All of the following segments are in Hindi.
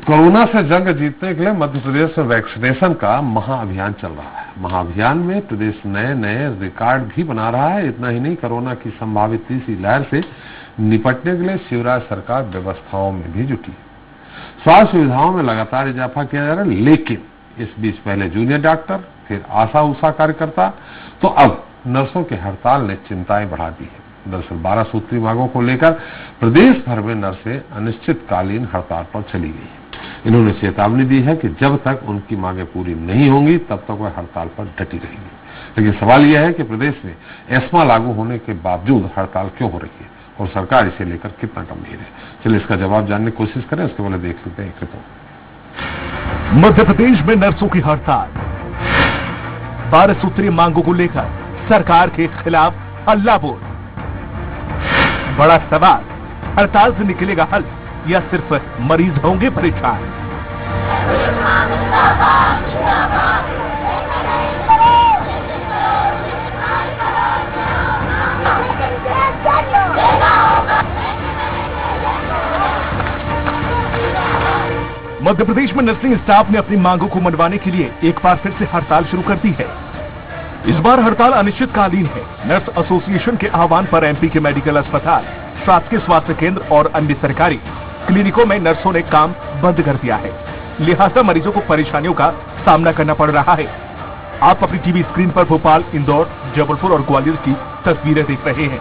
कोरोना से जंग जीतने के लिए मध्य प्रदेश में वैक्सीनेशन का महाअभियान चल रहा है। महाअभियान में प्रदेश नए नए रिकॉर्ड भी बना रहा है। इतना ही नहीं, कोरोना की संभावित तीसरी लहर से निपटने के लिए शिवराज सरकार व्यवस्थाओं में भी जुटी है। स्वास्थ्य सुविधाओं में लगातार इजाफा किया जा रहा है, लेकिन इस बीच पहले जूनियर डॉक्टर, फिर आशा उषा कार्यकर्ता, तो अब नर्सों की हड़ताल ने चिंताएं बढ़ा दी है। दरअसल 12 सूत्री मांगों को लेकर प्रदेश भर में नर्सें अनिश्चितकालीन हड़ताल पर चली गई है। इन्होंने चेतावनी दी है कि जब तक उनकी मांगें पूरी नहीं होंगी तब तक वह हड़ताल पर डटी रहेंगी। लेकिन सवाल यह है कि प्रदेश में एस्मा लागू होने के बावजूद हड़ताल क्यों हो रही है और सरकार इसे लेकर कितना गंभीर है। चलिए इसका जवाब जानने की कोशिश करें, उसके पहले देख लेते हैं एक रिपोर्ट। मध्य प्रदेश में नर्सों की हड़ताल, 12 सूत्री मांगों को लेकर सरकार के खिलाफ हल्ला बोल। बड़ा सवाल, हड़ताल से निकलेगा हल या सिर्फ मरीज होंगे परेशान? मध्य प्रदेश में नर्सिंग स्टाफ ने अपनी मांगों को मनवाने के लिए एक बार फिर से हड़ताल शुरू कर दी है। इस बार हड़ताल अनिश्चितकालीन है। नर्स एसोसिएशन के आह्वान पर एमपी के मेडिकल अस्पताल, शासकीय स्वास्थ्य केंद्र और अन्य सरकारी क्लिनिकों में नर्सों ने काम बंद कर दिया है। लिहाजा मरीजों को परेशानियों का सामना करना पड़ रहा है। आप अपनी टीवी स्क्रीन पर भोपाल, इंदौर, जबलपुर और ग्वालियर की तस्वीरें देख रहे हैं,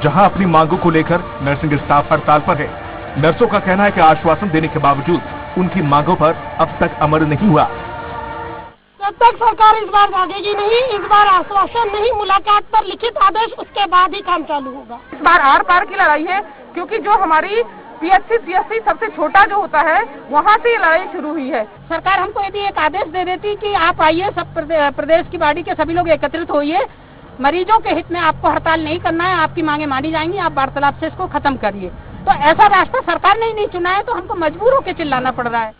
जहां अपनी मांगों को लेकर नर्सिंग स्टाफ हड़ताल पर है। नर्सों का कहना है कि आश्वासन देने के बावजूद उनकी मांगों पर अब तक अमल नहीं हुआ। जब तक सरकार इस बार भागेगी नहीं, इस बार आश्वासन नहीं, मुलाकात पर लिखित आदेश, उसके बाद ही काम चालू होगा। इस बार आर पार की लड़ाई है, क्योंकि जो हमारी पीएचसी सीएचसी सबसे छोटा जो होता है, वहाँ से ये लड़ाई शुरू हुई है। सरकार हमको यदि एक आदेश दे देती कि आप आइए, सब प्रदेश की बॉडी के सभी लोग एकत्रित होइए, मरीजों के हित में आपको हड़ताल नहीं करना है, आपकी मांगे मानी जाएंगी, आप वार्तालाप से इसको खत्म करिए, तो ऐसा रास्ता सरकार ने ही नहीं चुना है, तो हमको मजबूर होकर चिल्लाना पड़ रहा है।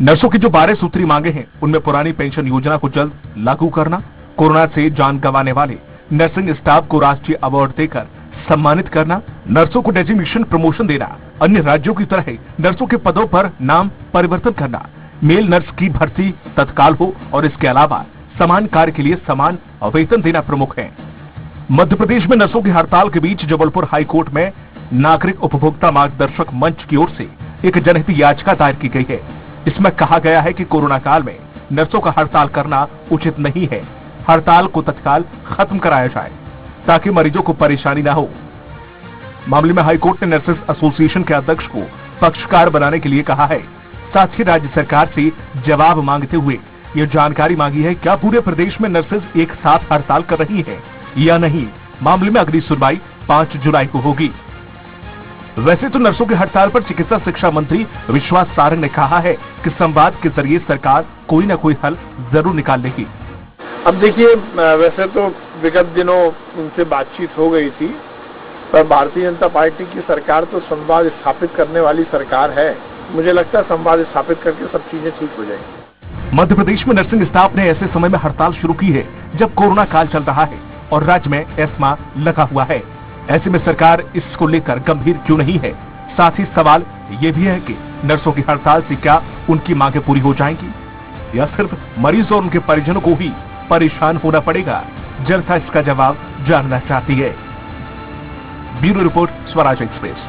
नर्सों की जो 12 सूत्री मांगे हैं, उनमें पुरानी पेंशन योजना को जल्द लागू करना, कोरोना से जान गंवाने वाले नर्सिंग स्टाफ को राष्ट्रीय अवार्ड देकर सम्मानित करना, नर्सों को डेजिग्नेशन प्रमोशन देना, अन्य राज्यों की तरह नर्सों के पदों पर नाम परिवर्तन करना, मेल नर्स की भर्ती तत्काल हो और इसके अलावा समान कार्य के लिए समान वेतन देना प्रमुख है। मध्य प्रदेश में नर्सों की हड़ताल के बीच जबलपुर हाईकोर्ट में नागरिक उपभोक्ता मार्गदर्शक मंच की ओर से एक जनहित याचिका दायर की गई है। इसमें कहा गया है कि कोरोना काल में नर्सों का हड़ताल करना उचित नहीं है। हड़ताल को तत्काल खत्म कराया जाए ताकि मरीजों को परेशानी न हो। मामले में हाईकोर्ट ने नर्सेस एसोसिएशन के अध्यक्ष को पक्षकार बनाने के लिए कहा है। साथ ही राज्य सरकार से जवाब मांगते हुए ये जानकारी मांगी है, क्या पूरे प्रदेश में नर्सेस एक साथ हड़ताल कर रही है या नहीं। मामले में अगली सुनवाई 5 जुलाई को होगी। वैसे तो नर्सों की हड़ताल पर चिकित्सा शिक्षा मंत्री विश्वास सारंग ने कहा है कि संवाद के जरिए सरकार कोई न कोई हल जरूर निकाल लेगी। अब देखिए, वैसे तो विगत दिनों उनसे बातचीत हो गई थी, पर भारतीय जनता पार्टी की सरकार तो संवाद स्थापित करने वाली सरकार है। मुझे लगता है संवाद स्थापित करके सब चीजें ठीक हो जाएंगी। मध्य प्रदेश में नर्सिंग स्टाफ ने ऐसे समय में हड़ताल शुरू की है जब कोरोना काल चल रहा है और राज्य में एस्मा लगा हुआ है। ऐसे में सरकार इसको लेकर गंभीर क्यों नहीं है। साथ ही सवाल ये भी है कि नर्सों की हड़ताल से क्या उनकी मांगें पूरी हो जाएंगी या सिर्फ मरीज और उनके परिजनों को ही परेशान होना पड़ेगा। जनता इसका जवाब जानना चाहती है। Bureau report, Swaraj express.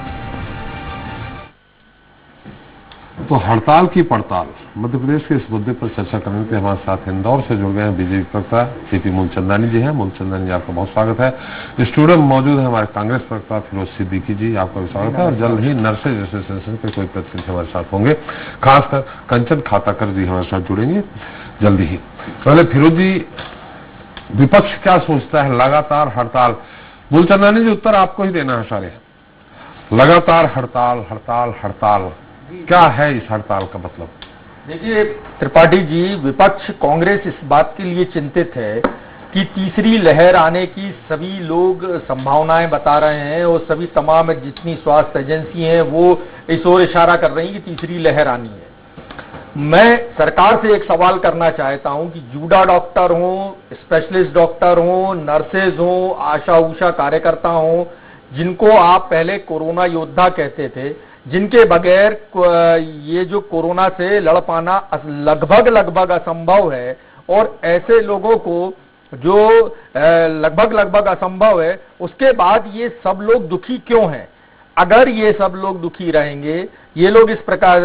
तो हड़ताल की पड़ताल, मध्य प्रदेश के इस मुद्दे पर चर्चा करने के लिए हमारे साथ इंदौर से जुड़ गए हैं बीजेपी प्रवक्ता सीपी मूलचंदानी जी हैं। मूलचंदानी जी, आपका बहुत स्वागत है। स्टूडियो में मौजूद है हमारे कांग्रेस प्रवक्ता फिरोज सिद्दीकी जी, आपका भी स्वागत है। और जल्द ही नर्सेज एसोसिएशन के कोई प्रतिनिधि हमारे साथ होंगे, खासकर कंचन खाताकर जी हमारे साथ जुड़ेंगे जल्दी ही। पहले फिरोज जी, विपक्ष क्या सोचता है लगातार हड़ताल? मूलचंदानी जी, उत्तर आपको ही देना है सारे। लगातार हड़ताल हड़ताल हड़ताल, क्या है इस हड़ताल का मतलब? देखिए त्रिपाठी जी, विपक्ष कांग्रेस इस बात के लिए चिंतित है कि तीसरी लहर आने की सभी लोग संभावनाएं बता रहे हैं और सभी तमाम जितनी स्वास्थ्य एजेंसी हैं वो इस ओर इशारा कर रही हैं कि तीसरी लहर आनी है। मैं सरकार से एक सवाल करना चाहता हूं कि जूडा डॉक्टर हों, स्पेशलिस्ट डॉक्टर हों, नर्सेज हों, आशा उषा कार्यकर्ता हों, जिनको आप पहले कोरोना योद्धा कहते थे, जिनके बगैर ये जो कोरोना से लड़ पाना लगभग असंभव है, और ऐसे लोगों को जो लगभग असंभव है, उसके बाद ये सब लोग दुखी क्यों हैं? अगर ये सब लोग दुखी रहेंगे, ये लोग इस प्रकार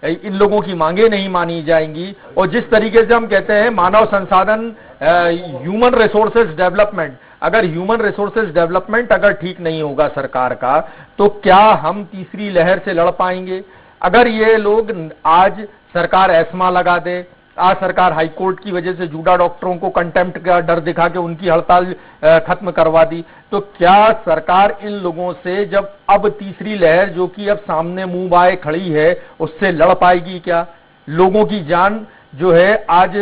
इन लोगों की मांगे नहीं मानी जाएंगी, और जिस तरीके से हम कहते हैं मानव संसाधन ह्यूमन रिसोर्सेज डेवलपमेंट, अगर ह्यूमन रिसोर्सेज डेवलपमेंट अगर ठीक नहीं होगा सरकार का, तो क्या हम तीसरी लहर से लड़ पाएंगे? अगर ये लोग आज सरकार एस्मा लगा दे, आज सरकार हाईकोर्ट की वजह से जूडा डॉक्टरों को कंटेम्प्ट का डर दिखा के उनकी हड़ताल खत्म करवा दी, तो क्या सरकार इन लोगों से जब अब तीसरी लहर जो कि अब सामने मुंह बाए खड़ी है उससे लड़ पाएगी क्या? लोगों की जान जो है आज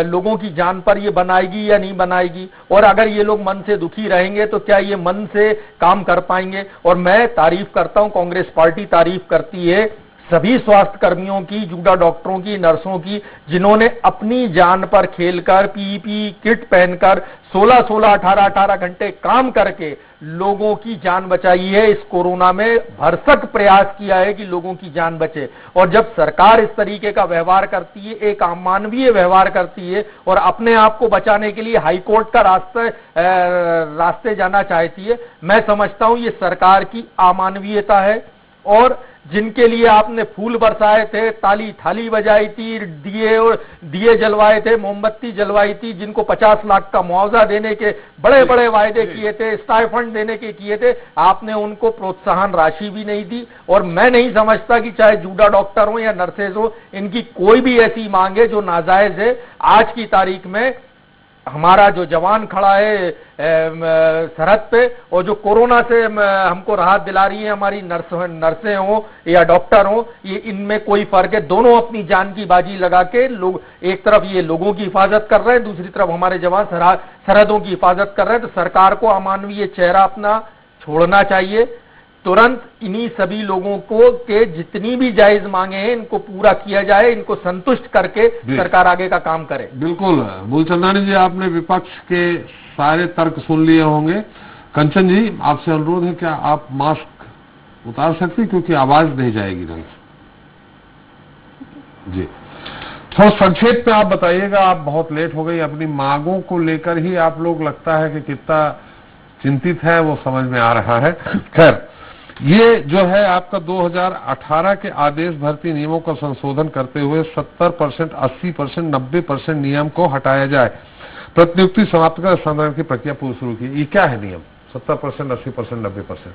लोगों की जान पर ये बनाएगी या नहीं बनाएगी? और अगर ये लोग मन से दुखी रहेंगे तो क्या ये मन से काम कर पाएंगे? और मैं तारीफ करता हूं, कांग्रेस पार्टी तारीफ करती है सभी स्वास्थ्य कर्मियों की, जूडा डॉक्टरों की, नर्सों की, जिन्होंने अपनी जान पर खेलकर पीपीई किट पहनकर 16-16, 18-18 घंटे काम करके लोगों की जान बचाई है। इस कोरोना में भरसक प्रयास किया है कि लोगों की जान बचे। और जब सरकार इस तरीके का व्यवहार करती है, एक अमानवीय व्यवहार करती है और अपने आप को बचाने के लिए हाईकोर्ट का रास्ते जाना चाहती है, मैं समझता हूं ये सरकार की अमानवीयता है। और जिनके लिए आपने फूल बरसाए थे, ताली थाली बजाई थी, दिए जलवाए थे, मोमबत्ती जलवाई थी, जिनको 50 लाख का मुआवजा देने के बड़े बड़े वायदे किए थे, स्टाइफंड देने के किए थे, आपने उनको प्रोत्साहन राशि भी नहीं दी। और मैं नहीं समझता कि चाहे जूडा डॉक्टर हो या नर्सेज हो, इनकी कोई भी ऐसी मांग है जो नाजायज है। आज की तारीख में हमारा जो जवान खड़ा है सरहद पे, और जो कोरोना से हमको राहत दिला रही है, हमारी नर्सें हो या डॉक्टर हो, ये इनमें कोई फर्क है? दोनों अपनी जान की बाजी लगा के लोग, एक तरफ ये लोगों की हिफाजत कर रहे हैं, दूसरी तरफ हमारे जवान सरहदों की हिफाजत कर रहे हैं। तो सरकार को अमानवीय चेहरा अपना छोड़ना चाहिए। तुरंत इन्हीं सभी लोगों को के जितनी भी जायज मांगे हैं इनको पूरा किया जाए, इनको संतुष्ट करके सरकार आगे का काम करे। बिल्कुल मूलचंदानी जी, आपने विपक्ष के सारे तर्क सुन लिए होंगे। कंचन जी, आपसे अनुरोध है, क्या आप मास्क उतार सकती, क्योंकि आवाज नहीं जाएगी ढंग से। जी, थोड़ा संक्षेप में आप बताइएगा। आप बहुत लेट हो गई, अपनी मांगों को लेकर ही आप लोग लगता है कि कितना चिंतित है वो समझ में आ रहा है। खैर, ये जो है आपका 2018 के आदेश भर्ती नियमों का संशोधन करते हुए 70%, 80%, 90% नियम को हटाया जाए, प्रतिनियुक्ति समाप्त कर स्थानांतरण की प्रक्रिया पूरी शुरू की। ये क्या है नियम 70%, 80%, 90%?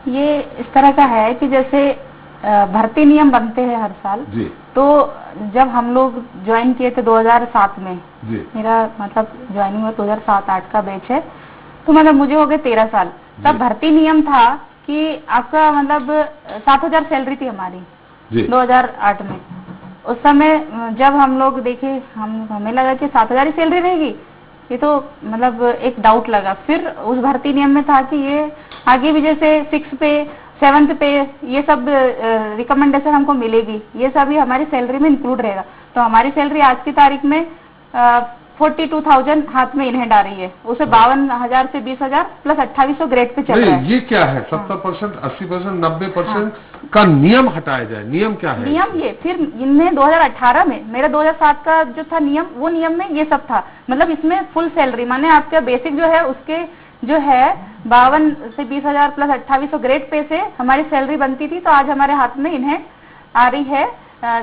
ये इस तरह का है कि जैसे भर्ती नियम बनते हैं हर साल जी। तो जब हम लोग ज्वाइन किए थे 2007 में जी। मेरा मतलब ज्वाइनिंग हुआ 2007-8 का बैच है, तो मतलब मुझे हो गए 13 साल। तब भर्ती नियम था कि आपका मतलब 7,000 सैलरी थी हमारी 2008 में। उस समय जब हम लोग देखे, हमें लगा कि 7,000 ही सैलरी रहेगी, ये तो मतलब एक डाउट लगा। फिर उस भर्ती नियम में था कि ये आगे भी जैसे 6 पे 7th पे ये सब रिकमेंडेशन हमको मिलेगी, ये सभी हमारी सैलरी में इंक्लूड रहेगा। तो हमारी सैलरी आज की तारीख में 42,000 हाथ में इन हैंड आ रही है, उसे 52,000 से 20,000 प्लस 2800 ग्रेड पे चल रहा है। ये क्या है 70%, 80%, 90% का नियम हटाया जाए? नियम क्या है? नियम ये फिर इनमें 2018 में, मेरा 2007 का जो था नियम, वो नियम में ये सब था। मतलब इसमें फुल सैलरी माने आपका बेसिक जो है उसके जो है 52 से 20,000 प्लस 2800 ग्रेड पे से हमारी सैलरी बनती थी। तो आज हमारे हाथ में इन्हें आ रही है,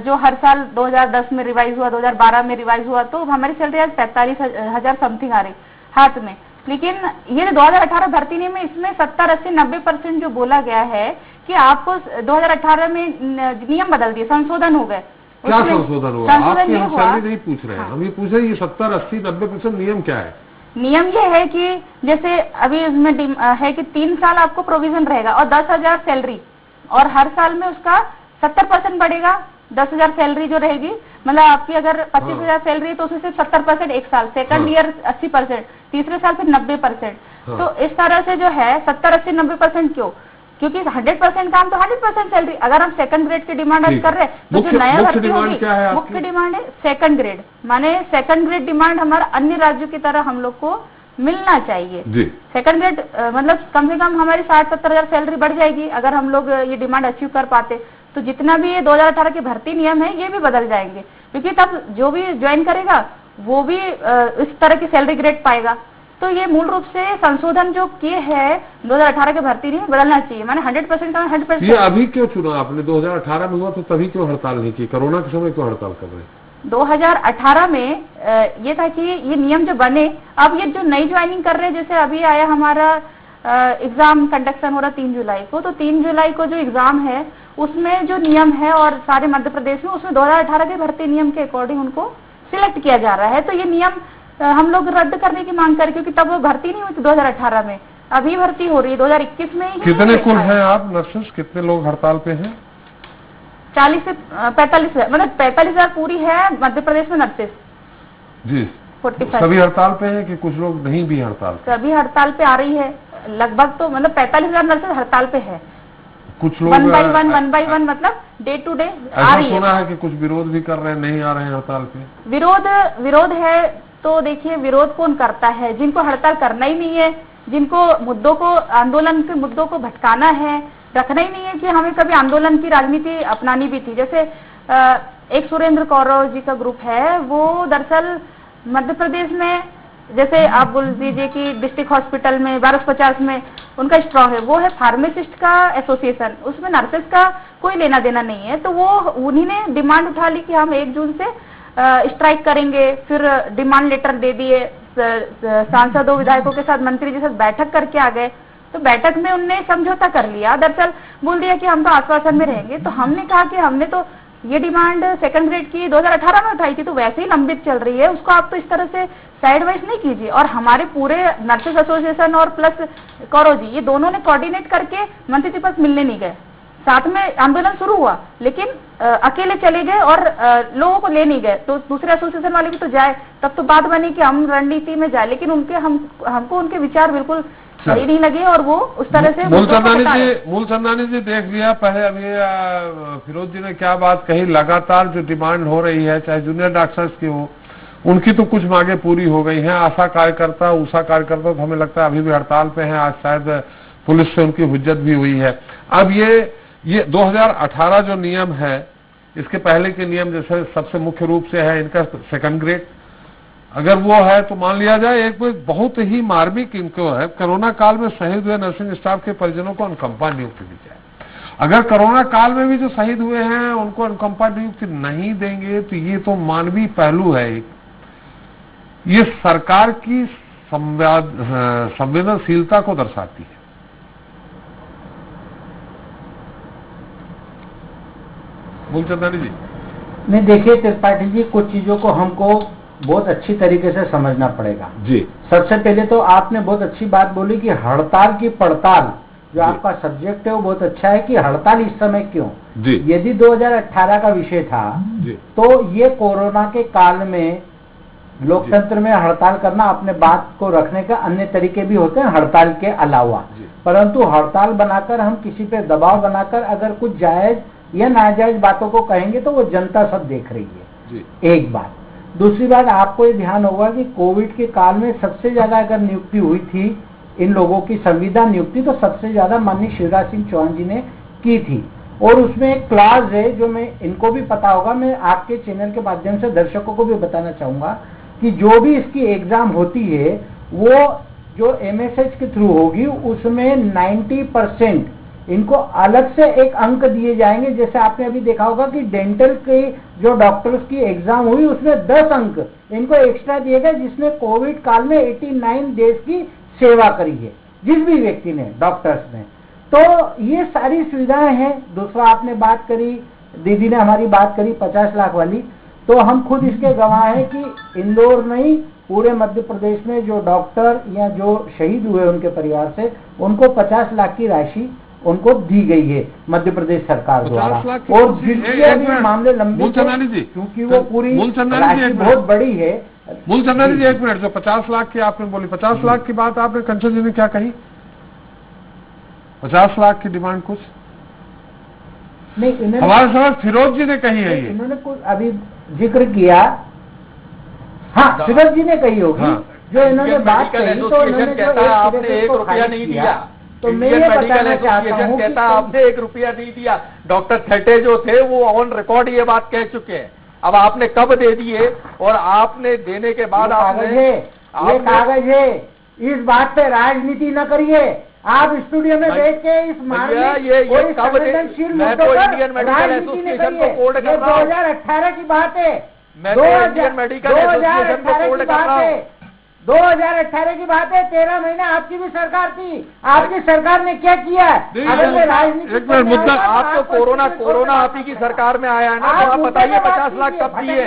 जो हर साल 2010 में रिवाइज हुआ, 2012 में रिवाइज हुआ, तो हमारी सैलरी आज 45,000 समथिंग आ रही हाथ में। लेकिन ये 2018 भर्ती नियम में इसमें 70, 80, 90% जो बोला गया है कि आपको 2018 में नियम बदल दिए, संशोधन हो गए। क्या संशोधन हुआ? आपकी हम सैलरी नहीं पूछ रहे हैं, हम ये पूछ रहे हैं ये 70, 80, 90% नियम क्या है? नियम ये है कि जैसे अभी उसमें है कि 3 साल आपको प्रोविजन रहेगा और 10,000 सैलरी, और हर साल में उसका 70% बढ़ेगा। 10,000 सैलरी जो रहेगी, मतलब आपकी अगर 25,000 सैलरी तो उसमें से 70% एक साल, सेकंड ईयर 80%, तीसरे साल फिर 90%। तो इस तरह से जो है 70, 80, 90% क्यों? क्योंकि 100% काम तो 100% सैलरी। अगर हम सेकंड ग्रेड की डिमांड आज कर रहे हैं तो जो नया भर्ती होगी, मुख्य डिमांड है सेकंड ग्रेड। माने सेकंड ग्रेड डिमांड हमारा अन्य राज्यों की तरह हम लोग को मिलना चाहिए। जी। सेकंड ग्रेड मतलब कम से कम हमारी 60-70 हजार सैलरी बढ़ जाएगी अगर हम लोग ये डिमांड अचीव कर पाते। तो जितना भी ये 2018 के भर्ती नियम है ये भी बदल जाएंगे, क्योंकि तब जो भी ज्वाइन करेगा वो भी इस तरह की सैलरी ग्रेड पाएगा। तो ये मूल रूप से संशोधन जो किए हैं 2018 के भर्ती नियम बदलना चाहिए। मैंने 100% का 100%। ये अभी क्यों चुना आपने? 2018 में हुआ तो तभी क्यों हड़ताल नहीं की? कोरोना के समय क्यों हड़ताल कर रहे हैं? 2018 में ये था कि ये नियम जो बने, अब ये जो नई ज्वाइनिंग कर रहे हैं, जैसे अभी आया हमारा एग्जाम कंडक्शन हो रहा 3 जुलाई को, तो 3 जुलाई को जो एग्जाम है उसमें जो नियम है और सारे मध्य प्रदेश में उसमें 2018 के भर्ती नियम के अकॉर्डिंग उनको सिलेक्ट किया जा रहा है। तो ये नियम हम लोग रद्द करने की मांग करें, क्योंकि तब वो भर्ती नहीं हुई थी 2018 में, अभी भर्ती हो रही है 2021 में ही। कितने कुल हैं आप नर्सेस? कितने लोग हड़ताल पे हैं? 40 से 45 मतलब 45,000 पूरी है मध्य प्रदेश में नर्सेस जी। 45 सभी हड़ताल पे हैं कि कुछ लोग नहीं भी हड़ताल पे? सभी हड़ताल पे आ रही है लगभग, तो मतलब 45,000 नर्सेस हड़ताल पे है। कुछ लोग 1 by 1 मतलब डे टू डे आ रही है। सुना है कि कुछ विरोध भी कर रहे हैं, नहीं आ रहे हैं हड़ताल पे। विरोध है तो देखिए, विरोध कौन करता है? जिनको हड़ताल करना ही नहीं है, जिनको मुद्दों को, आंदोलन के मुद्दों को भटकाना है, रखना ही नहीं है कि हमें कभी आंदोलन की राजनीति अपनानी भी थी। जैसे एक सुरेंद्र कौरव जी का ग्रुप है, वो दरअसल मध्य प्रदेश में, जैसे आप बोल दीजिए कि डिस्ट्रिक्ट हॉस्पिटल में 1250 में उनका स्ट्रॉन्ग है, वो है फार्मासिस्ट का एसोसिएशन, उसमें नर्सेस का कोई लेना देना नहीं है। तो वो उन्हीं ने डिमांड उठा ली कि हम 1 जून से स्ट्राइक करेंगे, फिर डिमांड लेटर दे दिए, सांसदों विधायकों के साथ मंत्री जी साथ बैठक करके आ गए। तो बैठक में उनने समझौता कर लिया, दरअसल बोल दिया कि हम तो आश्वासन में रहेंगे। तो हमने कहा कि हमने तो ये डिमांड सेकंड ग्रेड की 2018 में उठाई थी, तो वैसे ही लंबित चल रही है, उसको आप तो इस तरह से साइड वाइज नहीं कीजिए। और हमारे पूरे नर्सेस एसोसिएशन और प्लस कौरव जी, ये दोनों ने कोऑर्डिनेट करके मंत्री जी पास मिलने नहीं गए, साथ में आंदोलन शुरू हुआ, लेकिन अकेले चले गए और लोगों को ले नहीं गए। तो दूसरे एसोसिएशन वाले भी तो जाए, तब तो बात बनी कि हम रणनीति में जाए, लेकिन हमको उनके विचार बिल्कुल सही नहीं लगे और वो उस तरह से मूलचंदानी जी देख लिया। पहले अभी फिरोज जी ने क्या बात कही, लगातार जो डिमांड हो रही है, चाहे जूनियर डॉक्टर्स की हो, उनकी तो कुछ मांगे पूरी हो गई हैं। आशा कार्यकर्ता, उषा कार्यकर्ता तो हमें लगता है अभी भी हड़ताल पे हैं। आज शायद पुलिस से उनकी हुज्जत भी हुई है। अब ये 2018 जो नियम है, इसके पहले के नियम जैसे सबसे मुख्य रूप से है इनका सेकंड ग्रेड, अगर वो है तो मान लिया जाए एक बहुत ही मार्मिक इनको है, कोरोना काल में शहीद हुए नर्सिंग स्टाफ के परिजनों को अनुकंपा नियुक्ति दी जाए। अगर कोरोना काल में भी जो शहीद हुए हैं उनको अनुकंपा नियुक्ति नहीं देंगे तो ये तो मानवीय पहलू है। ये सरकार की संवेदनशीलता को दर्शाती है। मूलचंदानी जी नहीं, देखिए त्रिपाठी जी, कुछ चीजों को हमको बहुत अच्छी तरीके से समझना पड़ेगा जी। सबसे पहले तो आपने बहुत अच्छी बात बोली कि हड़ताल की पड़ताल, जो आपका सब्जेक्ट है वो बहुत अच्छा है कि हड़ताल इस समय क्यों जी। यदि 2018 का विषय था जी, तो ये कोरोना के काल में लोकतंत्र में हड़ताल करना, अपने बात को रखने का अन्य तरीके भी होते हैं हड़ताल के अलावा, परंतु हड़ताल बनाकर हम किसी पे दबाव बनाकर अगर कुछ जायज या नाजायज बातों को कहेंगे तो वो जनता सब देख रही है। एक बात। दूसरी बात, आपको ये ध्यान होगा कि कोविड के काल में सबसे ज्यादा अगर नियुक्ति हुई थी इन लोगों की संविधान नियुक्ति, तो सबसे ज्यादा माननीय शिवराज सिंह चौहान जी ने की थी। और उसमें एक क्लास है जो मैं इनको भी पता होगा, मैं आपके चैनल के माध्यम से दर्शकों को भी बताना चाहूंगा कि जो भी इसकी एग्जाम होती है वो जो MSH के थ्रू होगी उसमें 90% इनको अलग से एक अंक दिए जाएंगे। जैसे आपने अभी देखा होगा कि डेंटल के जो डॉक्टर्स की एग्जाम हुई उसमें 10 अंक इनको एक्स्ट्रा दिए गए, जिसने कोविड काल में 89 डेज की सेवा करी है जिस भी व्यक्ति ने, डॉक्टर्स ने। तो ये सारी सुविधाएं हैं। दूसरा आपने बात करी, दीदी ने हमारी बात करी 50 लाख वाली, तो हम खुद इसके गवाह हैं कि इंदौर नहीं पूरे मध्य प्रदेश में जो डॉक्टर या जो शहीद हुए उनके परिवार से, उनको 50 लाख की राशि उनको दी गई है मध्य प्रदेश सरकार द्वारा। और जिसके भी मामले लंबे, क्योंकि वो पूरी राशि बहुत बड़ी है। मूलचंदानी जी एक मिनट, जो 50 लाख की आपने बोली, 50 लाख की बात आपने कंचन जी ने क्या कही? 50 लाख की डिमांड कुछ नहीं, हमारे समझ फिरोज जी ने कही है। इन्होंने कुछ अभी जिक्र किया, हाँ फिरोज जी ने कही होगी। जो इन्होंने बात मेडिकल कही तो इन्होंने एसोसिएशन कहता है आपने 1 रुपया नहीं दिया, तो मैं ये बताना चाहता हूँ कहता है आपने 1 रुपया नहीं दिया। डॉक्टर थेटे जो थे वो ऑन रिकॉर्ड ये बात कह चुके हैं। अब आपने कब दे दिए और आपने देने के बाद ये कागज है, इस बात पे राजनीति न करिए। आप स्टूडियो में बैठ के इस मामले और इस संवेदनशील मुद्दों पर राजनीति न करिए। 2018 की बात है, 2018 की बात है, 13 महीने आपकी भी सरकार थी, आपकी सरकार ने क्या किया? अगर मैं राजनीति मुद्दा आप तो कोरोना आप ही की सरकार में आया है ना, तो आप बताइए 50 लाख कब दिए?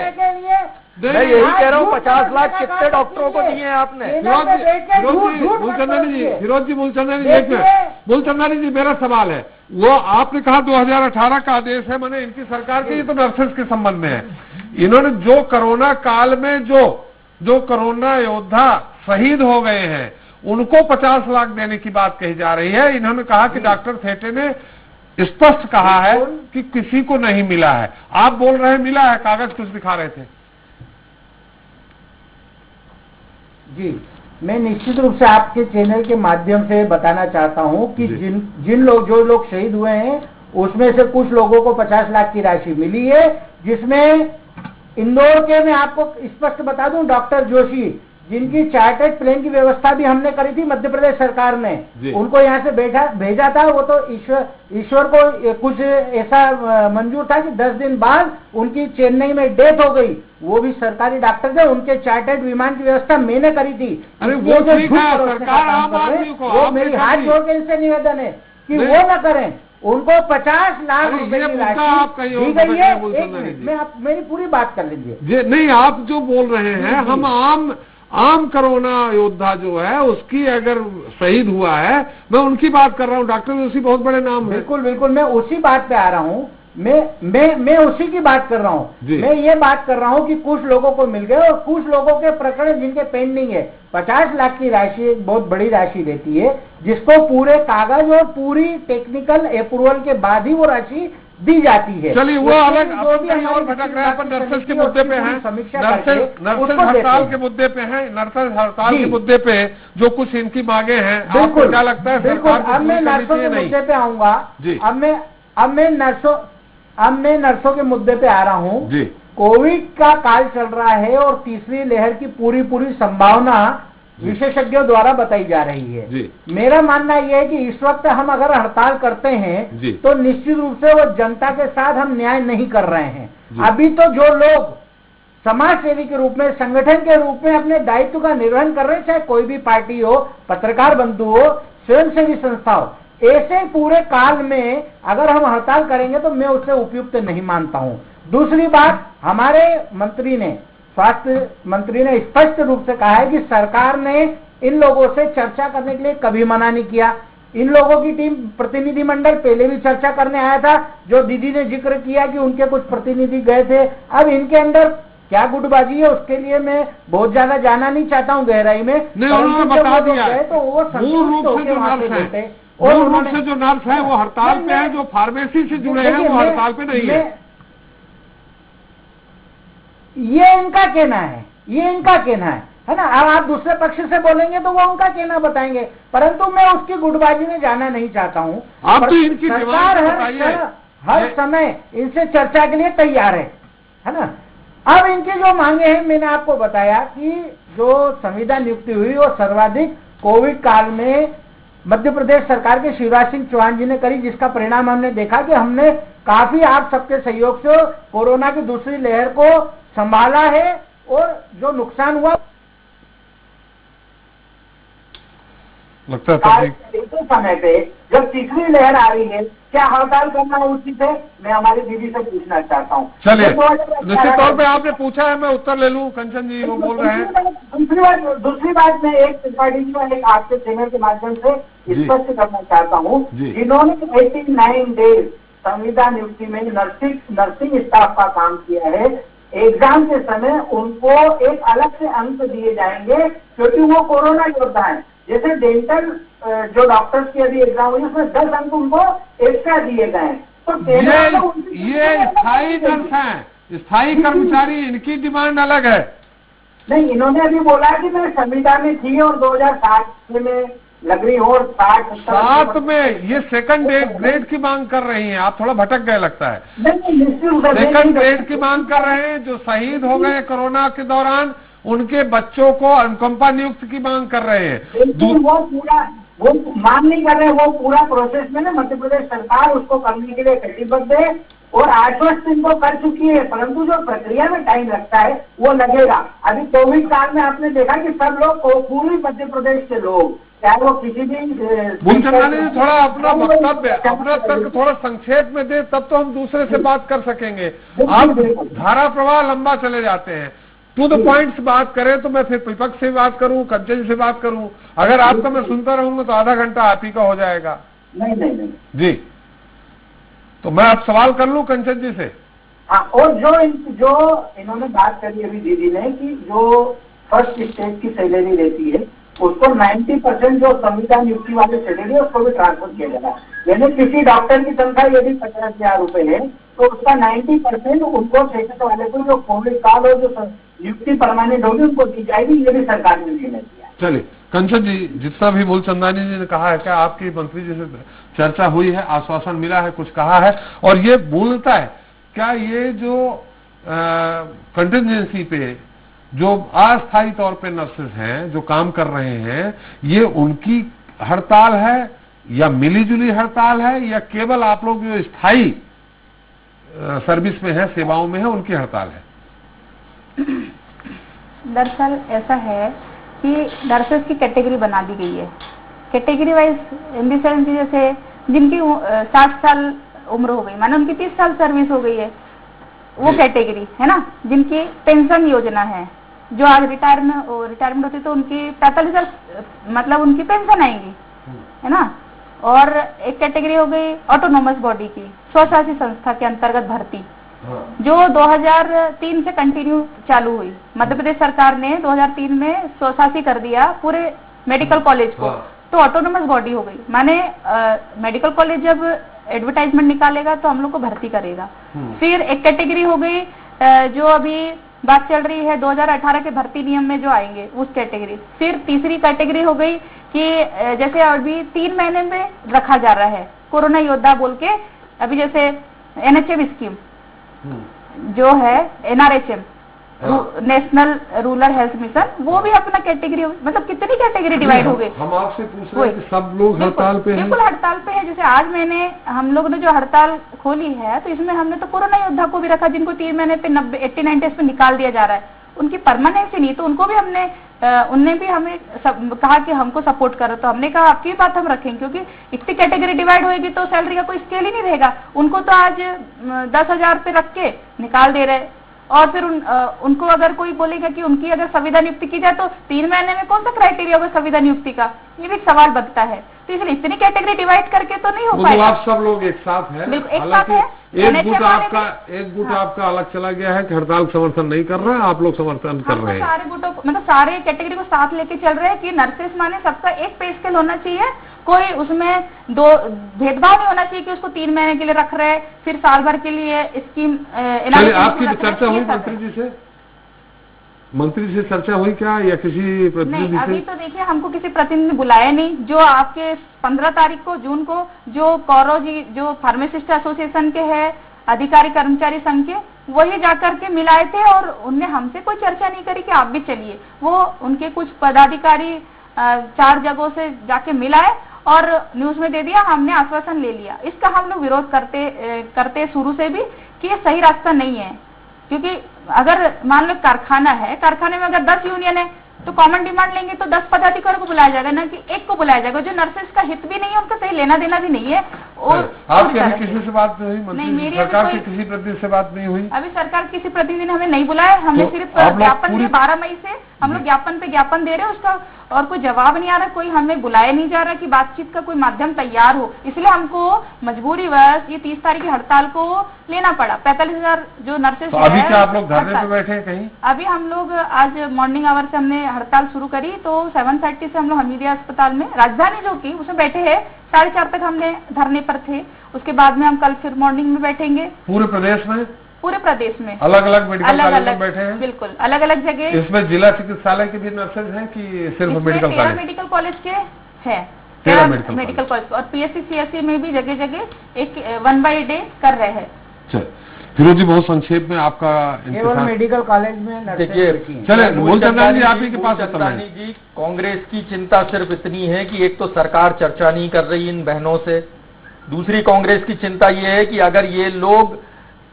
मैं यही कह रहा हूँ 50 लाख कितने डॉक्टरों को दिए हैं आपने? फिरोज जी मूलचंदानी जी, एक मिनट मूलचंदानी जी, मेरा सवाल है, वो आपने कहा 2018 का आदेश है, मैंने इनकी सरकार के, ये तो नर्सेस के संबंध में है। इन्होंने जो कोरोना काल में जो कोरोना योद्धा शहीद हो गए हैं उनको 50 लाख देने की बात कही जा रही है। इन्होंने कहा कि डॉक्टर थेटे ने स्पष्ट कहा है कि किसी को नहीं मिला है। आप बोल रहे हैं मिला है, कागज कुछ दिखा रहे थे। जी, मैं निश्चित रूप से आपके चैनल के माध्यम से बताना चाहता हूं कि जो लोग शहीद हुए हैं उसमें से कुछ लोगों को 50 लाख की राशि मिली है, जिसमें इंदौर के, मैं आपको स्पष्ट बता दूं, डॉक्टर जोशी, जिनकी चार्टर्ड प्लेन की व्यवस्था भी हमने करी थी मध्य प्रदेश सरकार ने, उनको यहाँ से भेजा था। वो तो ईश्वर को कुछ ऐसा मंजूर था कि 10 दिन बाद उनकी चेन्नई में डेथ हो गई। वो भी सरकारी डॉक्टर थे, उनके चार्टर्ड विमान की व्यवस्था मैंने करी थी। अरे वो जो सरकार आम आदमी को, वो मेरी हाथ जोड़ के इनसे निवेदन है कि वो न करें। उनको 50 लाख रुपए की राशि दी गई है। मेरी पूरी बात कर लीजिए। नहीं, आप जो बोल रहे हैं, हम आम कोरोना योद्धा जो है उसकी अगर शहीद हुआ है, मैं उनकी बात कर रहा हूँ। डॉक्टर जोशी बहुत बड़े नाम है। बिल्कुल बिल्कुल, मैं उसी बात पे आ रहा हूँ। मैं उसी की बात कर रहा हूँ। मैं ये बात कर रहा हूँ कि कुछ लोगों को मिल गए और कुछ लोगों के प्रकरण जिनके पेंडिंग है। 50 लाख की राशि एक बहुत बड़ी राशि रहती है, जिसको पूरे कागज और पूरी टेक्निकल अप्रूवल के बाद ही वो राशि दी जाती है। चलिए वो अलग कहीं और भटक रहे हैं, अपन नर्सेस के मुद्दे पे हैं, नर्सेस हड़ताल के मुद्दे पे हैं, नर्सेस हड़ताल के मुद्दे पे जो कुछ इनकी मांगे हैं, आपको क्या लगता है? बिल्कुल, अब मैं नर्सों के मुद्दे पे आऊंगा। अब मैं नर्सों के मुद्दे पे आ रहा हूँ। कोविड का काल चल रहा है और तीसरी लहर की पूरी संभावना विशेषज्ञों द्वारा बताई जा रही है। मेरा मानना यह है कि इस वक्त हम अगर हड़ताल करते हैं तो निश्चित रूप से वो जनता के साथ हम न्याय नहीं कर रहे हैं। अभी तो जो लोग समाज सेवी के रूप में, संगठन के रूप में अपने दायित्व का निर्वहन कर रहे हैं, चाहे कोई भी पार्टी हो, पत्रकार बंधु हो, स्वयंसेवी संस्था हो, ऐसे पूरे काल में अगर हम हड़ताल करेंगे तो मैं उसे उपयुक्त नहीं मानता हूं। दूसरी बात, हमारे मंत्री ने, स्वास्थ्य मंत्री ने स्पष्ट रूप से कहा है कि सरकार ने इन लोगों से चर्चा करने के लिए कभी मना नहीं किया। इन लोगों की टीम, प्रतिनिधिमंडल पहले भी चर्चा करने आया था, जो दीदी ने जिक्र किया कि उनके कुछ प्रतिनिधि गए थे। अब इनके अंदर क्या गुटबाजी है उसके लिए मैं बहुत ज्यादा जाना नहीं चाहता हूं गहराई में। उन्होंने बता दिया है तो वो मूल रूप से जो नर्स है वो हड़ताल पे है, जो फार्मेसी से जुड़े हैं वो हड़ताल पे नहीं है। ये इनका कहना है ना। अब आप दूसरे पक्ष से बोलेंगे तो वो उनका कहना बताएंगे, परंतु मैं उसकी गुटबाजी में जाना नहीं चाहता हूँ। आप तो इनकी सरकार हर समय इनसे चर्चा के लिए तैयार है ना। अब इनकी जो मांगे हैं, मैंने आपको बताया कि जो संविदा नियुक्ति हुई वो सर्वाधिक कोविड काल में मध्य प्रदेश सरकार के शिवराज सिंह चौहान जी ने करी, जिसका परिणाम हमने देखा कि हमने काफी आप सबके सहयोग से कोरोना की दूसरी लहर को संभाला है और जो नुकसान हुआ लगता है समय पे जब तीसरी लहर आ रही है, क्या हड़ताल करना उचित है? मैं हमारी दीदी से पूछना चाहता हूँ। चलिए, निश्चित तौर पे आपने पूछा है, मैं उत्तर ले लूँ। कंचन जी वो बोल रहे हैं। दूसरी बात मैं एक त्रिपाठी जी को एक आपके चैनल के माध्यम से स्पष्ट करना चाहता हूँ, जिन्होंने 89 डेज संविदा नियुक्ति में नर्सिंग स्टाफ का काम किया है, एग्जाम के समय उनको एक अलग से अंक दिए जाएंगे, क्योंकि वो कोरोना योद्धा है। जैसे डेंटल जो डॉक्टर्स की अभी एग्जाम हुई उसमें 10 अंक उनको एक्स्ट्रा दिए गए। तो ये स्थायी नर्स हैं, स्थायी कर्मचारी, इनकी डिमांड अलग है। नहीं, इन्होंने अभी बोला कि मैं संविदा में थी और 2007 में लग रही हूँ और 7 में ये सेकंड ग्रेड की मांग कर रही हैं। आप थोड़ा भटक गए लगता है। सेकंड ग्रेड की मांग कर रहे हैं। जो शहीद हो गए कोरोना के दौरान उनके बच्चों को अनुकंपा नियुक्त की मांग कर रहे हैं। वो पूरा वो मांग नहीं कर रहे, वो पूरा प्रोसेस में ना मध्य प्रदेश सरकार उसको करने के लिए कटिबद्ध है और आश्वस्त इनको कर चुकी है, परंतु जो प्रक्रिया में टाइम लगता है वो लगेगा। अभी कोविड काल में आपने देखा कि सब लोग पूर्वी मध्य प्रदेश के लोग, चाहे वो किसी भी मूलचंदानी जी थोड़ा अपना वक्तव्य, अपना तर्क थोड़ा संक्षेप में दे, तब तो हम दूसरे से बात कर सकेंगे। आप धारा प्रवाह लंबा चले जाते हैं। टू द पॉइंट से बात करें तो मैं फिर विपक्ष से बात करूं, कंचन से बात करूं। अगर आपका मैं सुनता रहूंगा तो आधा घंटा आप ही का हो जाएगा। नहीं जी, तो मैं आप सवाल कर लूं कंचन जी से। हाँ, और जो इन्होंने बात करी अभी दीदी ने कि जो फर्स्ट स्टेज की सैलरी रहती है उसको 90% जो संविदा नियुक्ति वाले सैलरी है उसको भी ट्रांसफर किया जाता है। यानी किसी डॉक्टर की तनख्वाह यदि 50,000 रुपए है तो उसका 90% उनको सेक्टर वाले को जो कोविड काल और जो नियुक्ति परमानेंट होगी उनको दी जाएगी। ये भी सरकार ने निर्णय दिया। चलिए कंचन जी, जितना भी मूलचंदानी जी ने कहा है, क्या आपकी मंत्री जी से चर्चा हुई है, आश्वासन मिला है, कुछ कहा है? और ये बोलता है क्या ये जो कंटिजेंसी पे जो अस्थायी तौर पे नर्सेज हैं जो काम कर रहे हैं, ये उनकी हड़ताल है या मिलीजुली हड़ताल है या केवल आप लोग जो स्थायी सर्विस में है, सेवाओं में है, उनकी हड़ताल है? दरअसल ऐसा है कि नर्सेज की कैटेगरी बना दी गई है। Category wise in the sense जैसे जिनकी 60 साल उम्र हो गई, माने उनकी 30 साल सर्विस हो गई है, वो कैटेगरी है ना। जिनकी पेंशन योजना है, जो आज रिटायरमेंट होती तो उनकी 45,000 मतलब उनकी पेंशन आएंगी, है ना। और एक कैटेगरी हो गई ऑटोनोमस बॉडी की, स्वशासी संस्था के अंतर्गत भर्ती, जो 2003 से कंटिन्यू चालू हुई। मध्य प्रदेश सरकार ने 2003 में स्वशासी कर दिया पूरे मेडिकल कॉलेज को, तो ऑटोनोमस बॉडी हो गई। माने मेडिकल कॉलेज जब एडवर्टाइजमेंट निकालेगा तो हम लोग को भर्ती करेगा। फिर एक कैटेगरी हो गई जो अभी बात चल रही है 2018 के भर्ती नियम में जो आएंगे उस कैटेगरी। फिर तीसरी कैटेगरी हो गई कि जैसे अभी 3 महीने में रखा जा रहा है कोरोना योद्धा बोल के, अभी जैसे NHM स्कीम जो है NRHM national rural health mission, वो भी अपना कैटेगरी, मतलब कितनी कैटेगरी डिवाइड हो गई। हम आपसे पूछ रहे हैं कि सब लोग हड़ताल पे हैं? बिल्कुल हड़ताल पे है। जैसे आज हम लोग ने जो हड़ताल खोली है तो इसमें हमने तो कोरोना योद्धा को भी रखा जिनको 3 महीने पे 80-90 डेज पे निकाल दिया जा रहा है। उनकी परमानेंसी नहीं, तो उनको भी उनने भी हमें कहा कि हमको सपोर्ट करो, तो हमने कहा आपकी बात हम रखेंगे, क्योंकि इतनी कैटेगरी डिवाइड होगी तो सैलरी का कोई स्केल ही नहीं रहेगा। उनको तो आज 10,000 पे रख के निकाल दे रहे, और फिर उनको अगर कोई बोलेगा कि उनकी अगर संविदा नियुक्ति की जाए तो 3 महीने में कौन सा क्राइटेरिया होगा संविदा नियुक्ति का, ये भी सवाल बनता है। तो इसलिए इतनी कैटेगरी डिवाइड करके तो नहीं हो पाएगा। आप सब लोग एक साथ हैं, एक साथ है। एक गुट आपका अलग चला गया है कि हड़ताल समर्थन नहीं कर रहा है, आप लोग समर्थन कर रहे हैं। सारे गुटों को, मतलब सारे कैटेगरी को साथ लेके चल रहे हैं कि नर्सेस माने सबका एक पे स्केल होना चाहिए, कोई उसमें दो भेदभाव नहीं होना चाहिए कि उसको 3 महीने के लिए रख रहे हैं, फिर साल भर के लिए स्कीम। आपकी चर्चा हुई मंत्री जी से? मंत्री से चर्चा हुई क्या, या किसी प्रतिनिधि से? अभी तो देखिए हमको किसी प्रतिनिधि ने बुलाया नहीं। जो आपके 15 तारीख को जून को जो कौरव जी जो फार्मासिस्ट एसोसिएशन के है, अधिकारी कर्मचारी संघ के, वही जाकर के मिलाए थे और उनने हमसे कोई चर्चा नहीं करी कि आप भी चलिए। वो उनके कुछ पदाधिकारी 4 जगहों से जाके मिलाए और न्यूज में दे दिया, हमने आश्वासन ले लिया। इसका हम लोग विरोध करते शुरू से भी कि ये सही रास्ता नहीं है, क्योंकि अगर मान लो कारखाना है, कारखाने में अगर 10 यूनियन है तो कॉमन डिमांड लेंगे तो 10 पदाधिकारियों को बुलाया जाएगा, ना कि एक को बुलाया जाएगा। जो नर्सेस का हित भी नहीं है, उनका सही लेना देना भी नहीं है। और आपकी अभी किसी से बात नहीं हुई? नहीं, मेरी सरकार के किसी प्रतिनिधि से बात नहीं हुई? अभी सरकार किसी प्रतिनिधि ने हमें नहीं बुलाया। हमने सिर्फ ज्ञापन दिया 12 मई से, हम लोग ज्ञापन पे ज्ञापन दे रहे हैं, उसका और कोई जवाब नहीं आ रहा, कोई हमें बुलाया नहीं जा रहा कि बातचीत का कोई माध्यम तैयार हो। इसलिए हमको मजबूरीवश ये 30 तारीख की हड़ताल को लेना पड़ा। 45,000 जो नर्सेस तो अभी क्या आप लोग धरने पे बैठे हैं कहीं? अभी हम लोग आज मॉर्निंग आवर से हमने हड़ताल शुरू करी, तो 7:30 से हम लोग हमीदिया अस्पताल में, राजधानी जो की उसमें बैठे हैं, 4:30 तक हमने धरने पर थे। उसके बाद में हम कल फिर मॉर्निंग में बैठेंगे। पूरे प्रदेश में? पूरे प्रदेश में अलग अलग मेडिकल कॉलेज में बैठे हैं? बिल्कुल अलग अलग जगह। इसमें जिला चिकित्सालय के भी नर्सेज हैं कि सिर्फ मेडिकल कॉलेज? मेडिकल कॉलेज के है, 13 मेडिकल कॉलेज और PSC CSC में भी जगह जगह एक 1 by day कर रहे हैं। फिरोज जी बहुत संक्षेप में आपका केवल मेडिकल कॉलेज में देखिए, चले मूलचंदानी जी आप ही के पास मूलचंदानी जी, कांग्रेस की चिंता सिर्फ इतनी है कि एक तो सरकार चर्चा नहीं कर रही इन बहनों से, दूसरी कांग्रेस की चिंता ये है कि अगर ये लोग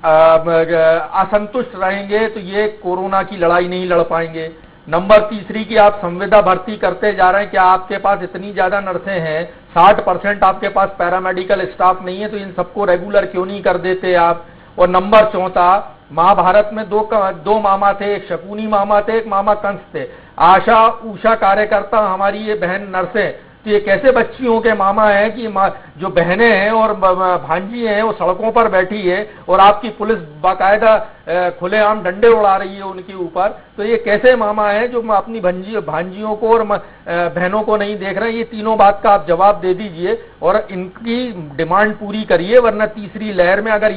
असंतुष्ट रहेंगे तो ये कोरोना की लड़ाई नहीं लड़ पाएंगे। नंबर तीसरी की आप संविदा भर्ती करते जा रहे हैं, क्या आपके पास इतनी ज्यादा नर्सें हैं, 60% आपके पास पैरामेडिकल स्टाफ नहीं है, तो इन सबको रेगुलर क्यों नहीं कर देते आप। और नंबर चौथा, महाभारत में दो मामा थे, एक शकुनी मामा थे, एक मामा कंस थे। आशा उषा कार्यकर्ता हमारी ये बहन नर्सें, तो ये कैसे बच्चियों के मामा हैं कि जो बहनें हैं और भांजी हैं वो सड़कों पर बैठी है और आपकी पुलिस बाकायदा खुलेआम डंडे उड़ा रही है उनके ऊपर, तो ये कैसे मामा हैं जो अपनी भांजियों को और बहनों को नहीं देख रहे हैं। ये तीनों बात का आप जवाब दे दीजिए और इनकी डिमांड पूरी करिए, वरना तीसरी लहर में अगर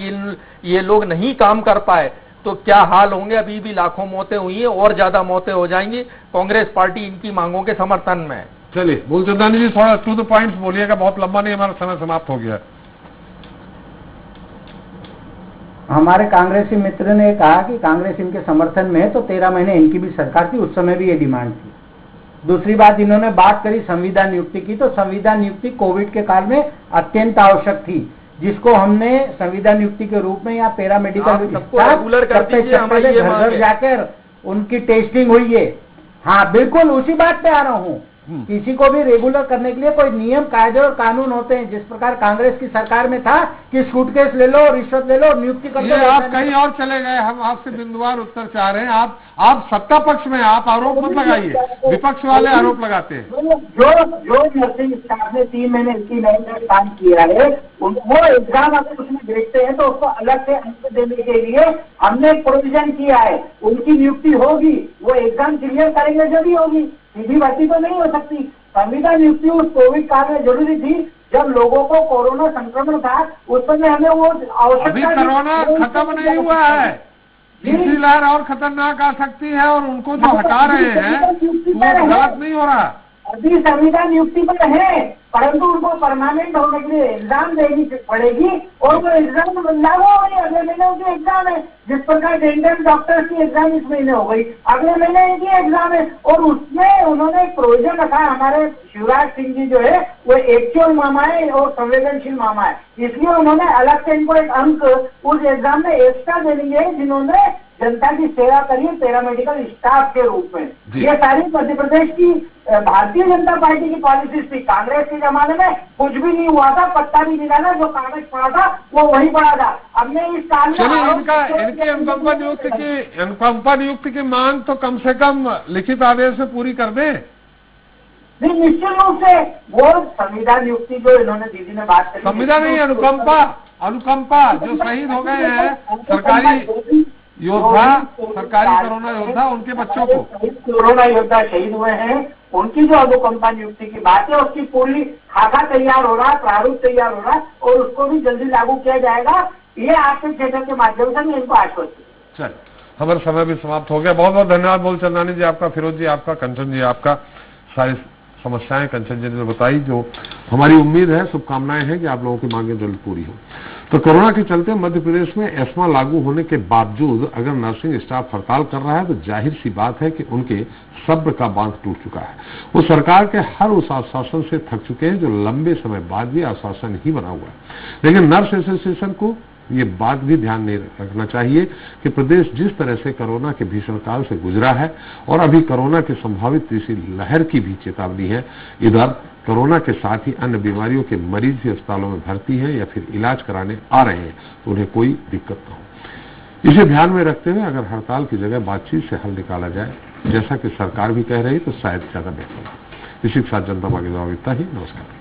ये लोग नहीं काम कर पाए तो क्या हाल होंगे। अभी भी लाखों मौतें हुई हैं और ज्यादा मौतें हो जाएंगी। कांग्रेस पार्टी इनकी मांगों के समर्थन में है। चलिए मूलचंदानी जी थोड़ा टू द पॉइंट बोलिएगा, बहुत लंबा नहीं, हमारा समय समाप्त हो गया। हमारे कांग्रेसी मित्र ने कहा कि कांग्रेस इनके समर्थन में है, तो 13 महीने इनकी भी सरकार थी, उस समय भी ये डिमांड थी। दूसरी बात, इन्होंने बात करी संविदा नियुक्ति की, तो संविदा नियुक्ति कोविड के काल में अत्यंत आवश्यक थी, जिसको हमने संविदा नियुक्ति के रूप में या पैरामेडिकल घर घर जाकर उनकी टेस्टिंग हुई है। हाँ बिल्कुल उसी बात पे आ रहा हूँ, किसी को भी रेगुलर करने के लिए कोई नियम कायदे और कानून होते हैं, जिस प्रकार कांग्रेस की सरकार में था कि सूटकेस ले लो, रिश्वत ले लो, नियुक्ति कर लो। आप कहीं और चले गए, हम आपसे बिंदुवार उत्तर चाह रहे हैं। आप सत्ता पक्ष में, आप आरोप मत लगाइए, विपक्ष वाले आरोप लगाते हैं। जो नर्सिंग स्टाफ ने 3 महीने इसकी लाइन में काम किया है, वो एग्जाम अगर उसमें देखते हैं तो उसको अलग से अंक देने के लिए हमने प्रोविजन किया है। उनकी नियुक्ति होगी, वो एग्जाम क्लियर करेंगे जब ही होगी, सीधी भर्ती तो नहीं हो सकती। संविदा नियुक्ति उस कोविड काल में जरूरी थी जब लोगों को कोरोना संक्रमण था, उस समय हमें वो आवश्यकता। अभी कोरोना खत्म नहीं हुआ है, तीसरी लहर और खतरनाक आ सकती है, और उनको जो हटा रहे हैं वो गलत नहीं हो रहा। अभी संविदा नियुक्ति पर है, परंतु उनको परमानेंट होने के लिए एग्जाम देनी पड़ेगी और वो एग्जाम लागू हो गई। अगले महीने उनकी एग्जाम है, जिस प्रकार डेंटल डॉक्टर्स की एग्जाम इस महीने हो गई, अगले महीने इनकी एग्जाम है। और उसमें उन्होंने एक प्रोविजन रखा है, हमारे शिवराज सिंह जी जो है वो एक्चुअल मामा है और संवेदनशील मामा है, इसलिए उन्होंने अलग से इनको एक अंक उस एग्जाम में एक्स्ट्रा देंगे जिन्होंने जनता की सेवा करी पैरामेडिकल स्टाफ के रूप में। ये सारी मध्य प्रदेश की भारतीय जनता पार्टी की पॉलिसीज थी। कांग्रेस के जमाने में कुछ भी नहीं हुआ था, पत्ता भी नहीं डाला, जो कागज पड़ा था वो वही पड़ा था। हमने इस साल में इनकी अनुकंपा नियुक्ति की मांग तो कम से कम लिखित आदेश से पूरी कर दें। नहीं, निश्चित रूप से वो संविदा नियुक्ति जो इन्होंने दीदी ने बात करी, संविदा नहीं, अनुकंपा जो शहीद हो गए हैं सरकारी योद्धा, सरकारी कोरोना योद्धा, उनके बच्चों को कोरोना योद्धा शहीद हुए हैं, उनकी जो अनुकंपा नियुक्ति की बात है उसकी पूरी खाका तैयार हो रहा, प्रारूप तैयार हो रहा और उसको भी जल्दी लागू किया जाएगा। ये आपके क्षेत्र के माध्यम से मैं इनको आश्वस्त। चल, हमारा समय भी समाप्त हो गया। बहुत बहुत धन्यवाद मूलचंदानी जी आपका, फिरोज जी आपका, कंचन जी आपका। सारी समस्याएं कंचन जी ने बताई, जो हमारी उम्मीद है, शुभकामनाएं हैं कि आप लोगों की मांगें जल्द पूरी हो। तो कोरोना के चलते मध्य प्रदेश में एस्मा लागू होने के बावजूद अगर नर्सिंग स्टाफ हड़ताल कर रहा है तो जाहिर सी बात है कि उनके सब्र का बांध टूट चुका है। वो सरकार के हर उस आश्वासन से थक चुके हैं जो लंबे समय बाद भी आश्वासन ही बना हुआ है। लेकिन नर्स एसोसिएशन को ये बात भी ध्यान नहीं रखना चाहिए कि प्रदेश जिस तरह से कोरोना के भीषण काल से गुजरा है और अभी कोरोना की संभावित तीसरी लहर की भी चेतावनी है, इधर कोरोना के साथ ही अन्य बीमारियों के मरीज भी अस्पतालों में भर्ती हैं या फिर इलाज कराने आ रहे हैं, तो उन्हें कोई दिक्कत न हो। इसे ध्यान में रखते हुए अगर हड़ताल की जगह बातचीत से हल निकाला जाए, जैसा कि सरकार भी कह रही है, तो शायद ज्यादा बेहतर हो। इसी के साथ जनता मांगे जवाब इतना ही। नमस्कार।